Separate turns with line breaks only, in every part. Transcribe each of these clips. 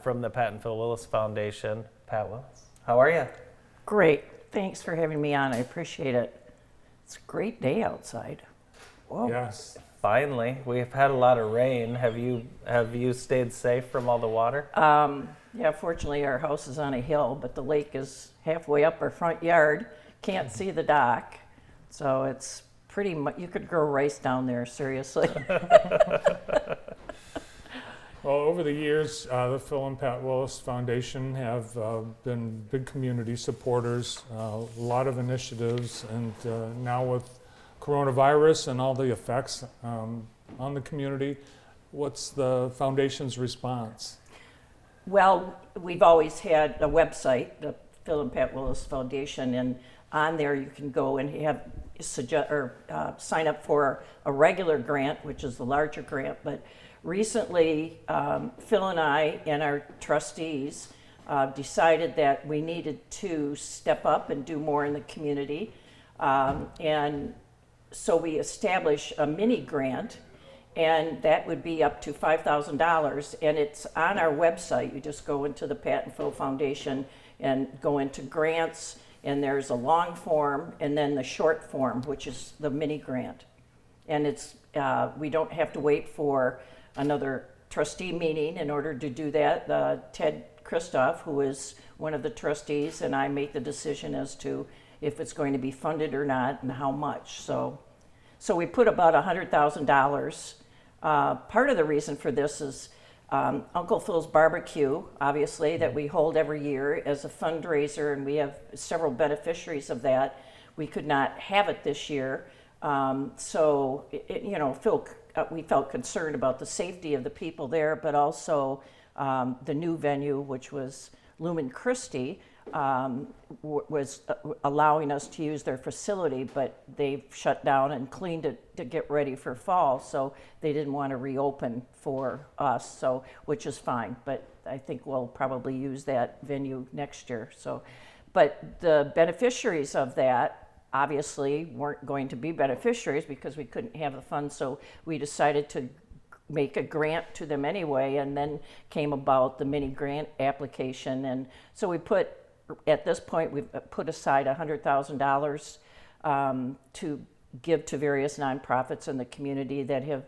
from the Pat and Phil Willis Foundation. Pat Willis, how are you?
Great. Thanks for having me on. I appreciate it. It's a great day outside. Whoa.
Yes.
Finally, we've had a lot of rain. Have you stayed safe from all the water?
Yeah, fortunately our house is on a hill, but the lake is halfway up our front yard. Can't see the dock. So it's pretty much, you could grow rice down there, seriously.
Well, over the years, the Phil and Pat Willis Foundation have been big community supporters, a lot of initiatives, and now with coronavirus and all the effects on the community, what's the foundation's response?
Well, we've always had a website, the Phil and Pat Willis Foundation, and on there you can go and sign up for a regular grant, which is the larger grant. But recently, Phil and I and our trustees decided that we needed to step up and do more in the community, and so we established a mini grant, and that would be up to $5,000, and it's on our website. You just go into the Pat and Phil Foundation and go into grants, and there's a long form and then the short form, which is the mini grant. And it's we don't have to wait for another trustee meeting in order to do that. Ted Christoph, who is one of the trustees, and I make the decision as to if it's going to be funded or not and how much. So we put about $100,000. Part of the reason for this is Uncle Phil's Barbecue, obviously, that we hold every year as a fundraiser, and we have several beneficiaries of that. We could not have it this year. So we felt concerned about the safety of the people there, but also the new venue, which was Lumen Christi, was allowing us to use their facility, but they've shut down and cleaned it to get ready for fall, so they didn't want to reopen for us, so which is fine, but I think we'll probably use that venue next year. So, but the beneficiaries of that obviously weren't going to be beneficiaries because we couldn't have the funds, so we decided to make a grant to them anyway, and then came about the mini grant application. And so at this point we've put aside $100,000 to give to various nonprofits in the community that have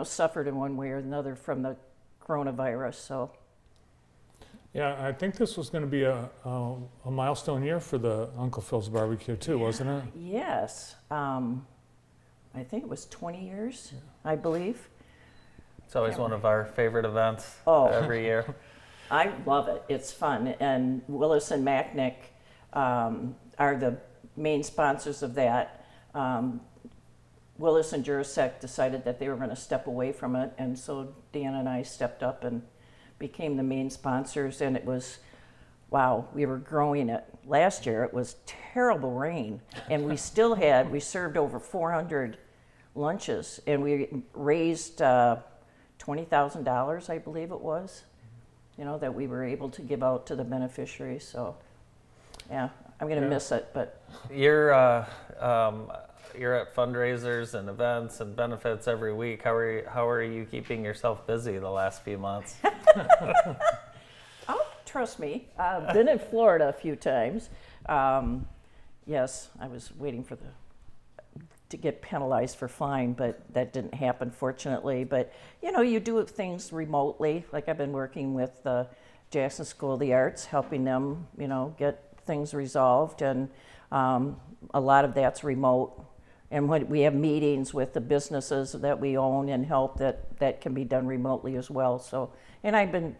suffered in one way or another from the coronavirus. So
Yeah, I think this was going to be a milestone year for the Uncle Phil's Barbecue too, wasn't it?
Yes, I think it was 20 years, I believe.
It's always one of our favorite events every year.
I love it. It's fun. And Willis and Macknick are the main sponsors of that. Willis and Jurasek decided that they were going to step away from it, and so Dan and I stepped up and became the main sponsors, and it was, wow, we were growing it. Last year it was terrible rain, and we served over 400 lunches, and we raised $20,000, I believe it was, that we were able to give out to the beneficiaries. So, yeah, I'm going to miss it, but
You're at fundraisers and events and benefits every week. How are you keeping yourself busy the last few months?
oh, trust me, I've been in Florida a few times. Yes, I was waiting to get penalized for flying, but that didn't happen, fortunately. But you do things remotely. Like I've been working with the Jackson School of the Arts, helping them, get things resolved, and a lot of that's remote. And when we have meetings with the businesses that we own and help, that can be done remotely as well. So, and I've been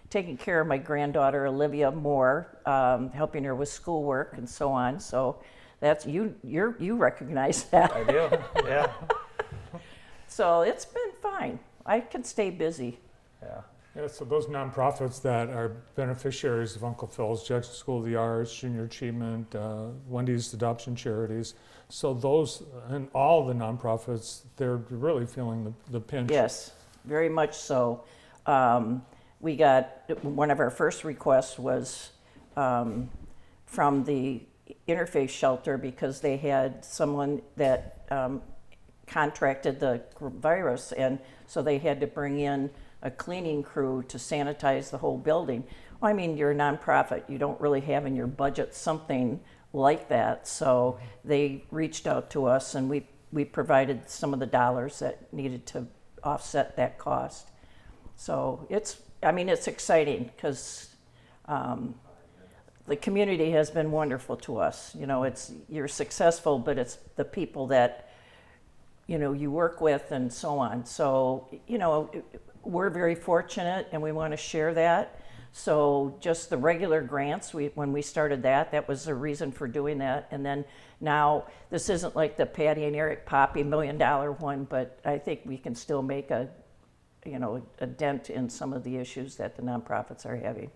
taking care of my granddaughter Olivia more, helping her with schoolwork and so on. So. That's you recognize that.
I do, yeah.
So it's been fine. I can stay busy.
Yeah.
Yeah, so those nonprofits that are beneficiaries of Uncle Phil's, Jackson School of the Arts, Junior Achievement, Wendy's Adoption Charities, so those and all the nonprofits, they're really feeling the pinch.
Yes, very much so. We got, one of our first requests was from the Interfaith Shelter, because they had someone that contracted the virus, and so they had to bring in a cleaning crew to sanitize the whole building. Well, I mean, you're a nonprofit. You don't really have in your budget something like that. So they reached out to us, and we provided some of the dollars that needed to offset that cost. So it's exciting because the community has been wonderful to us. You know, you're successful, but it's the people that, you know, you work with and so on. So, you know, we're very fortunate and we want to share that. So just the regular grants, when we started that was the reason for doing that. And then now, this isn't like the Patty and Eric Poppy $1 million one, but I think we can still make a dent in some of the issues that the nonprofits are having.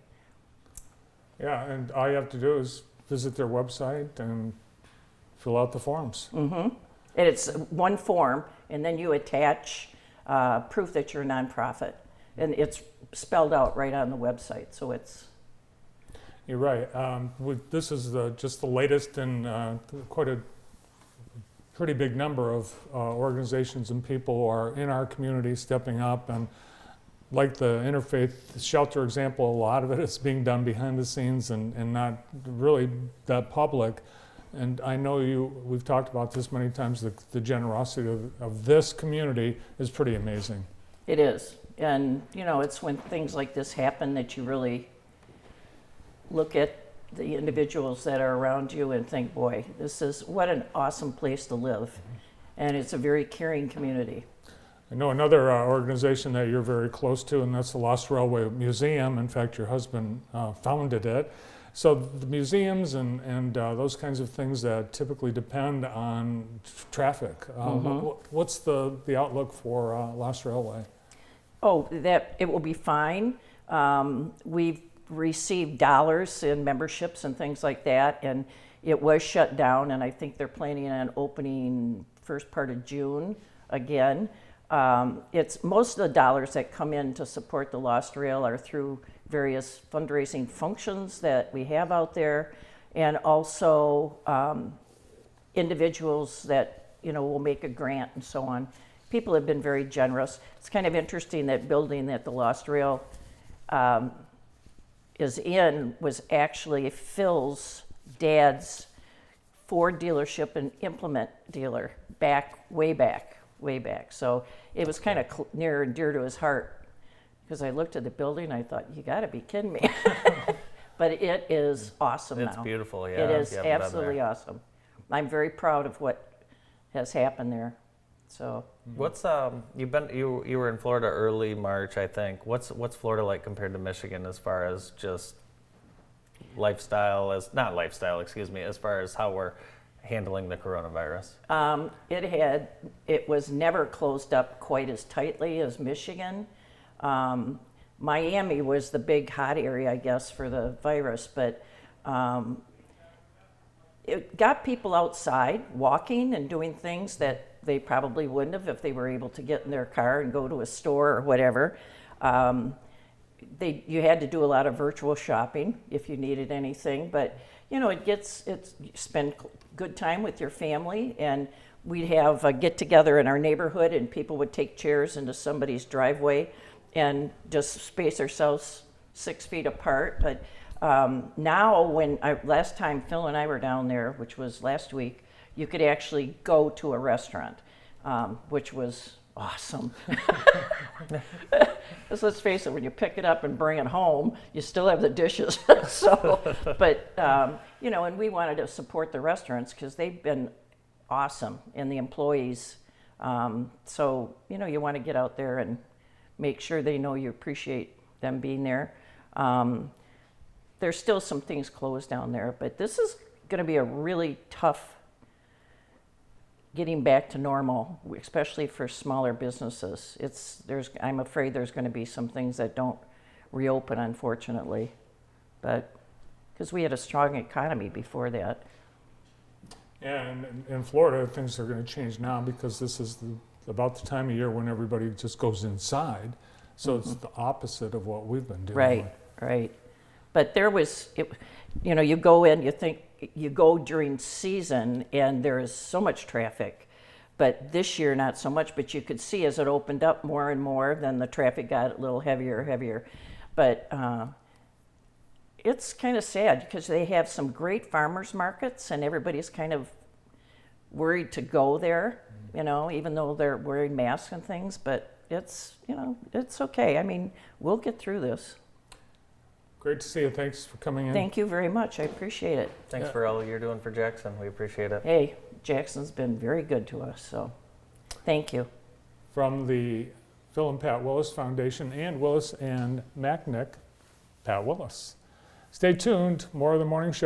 Yeah, and all you have to do is visit their website and fill out the forms.
And it's one form, and then you attach proof that you're a nonprofit. And it's spelled out right on the website, so it's...
You're right. This is just the latest in quite a pretty big number of organizations and people who are in our community stepping up. And like the interfaith shelter example, a lot of it is being done behind the scenes and not really that public. And I know we've talked about this many times, the generosity of this community is pretty amazing.
It is. And, you know, it's when things like this happen that you really look at the individuals that are around you and think, boy, what an awesome place to live. And it's a very caring community.
I know another organization that you're very close to, and that's the Lost Railway Museum. In fact, your husband founded it. So the museums and those kinds of things that typically depend on traffic, what's the outlook for Lost Railway?
Oh, that it will be fine. We've received dollars in memberships and things like that, and it was shut down, and I think they're planning on opening first part of June again. It's most of the dollars that come in to support the Lost Rail are through various fundraising functions that we have out there, and also individuals that, you know, will make a grant and so on. People have been very generous. It's kind of interesting that building that the Lost Rail is in was actually Phil's dad's Ford dealership and implement dealer way back. So it was kind of near and dear to his heart, because I looked at the building and I thought, you got to be kidding me. But it is awesome now.
It's beautiful, yeah.
It is
you haven't been
absolutely
there.
awesome. I'm very proud of what has happened there. So
What's you were in Florida early March, I think. What's Florida like compared to Michigan as far as just as far as how we're handling the coronavirus?
It was never closed up quite as tightly as Michigan. Miami was the big hot area, I guess, for the virus, but it got people outside walking and doing things that they probably wouldn't have if they were able to get in their car and go to a store or whatever. You had to do a lot of virtual shopping if you needed anything, but you know, you spend good time with your family, and we'd have a get together in our neighborhood, and people would take chairs into somebody's driveway and just space ourselves 6 feet apart. But now, last time Phil and I were down there, which was last week, you could actually go to a restaurant, which was awesome. Because let's face it, when you pick it up and bring it home, you still have the dishes. But you know, and we wanted to support the restaurants because they've been awesome, and the employees. So you know, you want to get out there and make sure they know you appreciate them being there. There's still some things closed down there, but this is going to be a really tough getting back to normal, especially for smaller businesses. I'm afraid there's going to be some things that don't reopen, unfortunately, but because we had a strong economy before that.
Yeah, and in Florida, things are going to change now because this is about the time of year when everybody just goes inside. So it's the opposite of what we've been doing.
Right. But you go in, you think you go during season, and there is so much traffic. But this year, not so much. But you could see as it opened up more and more, then the traffic got a little heavier. But it's kind of sad because they have some great farmers markets, and everybody's kind of worried to go there, you know, even though they're wearing masks and things. But it's, you know, it's okay. I mean, we'll get through this.
Great to see you. Thanks for coming in.
Thank you very much. I appreciate it.
Thanks for all you're doing for Jackson. We appreciate it.
Hey, Jackson's been very good to us, so thank you.
From the Phil and Pat Willis Foundation and Willis and Macknick, Pat Willis. Stay tuned. More of the morning show.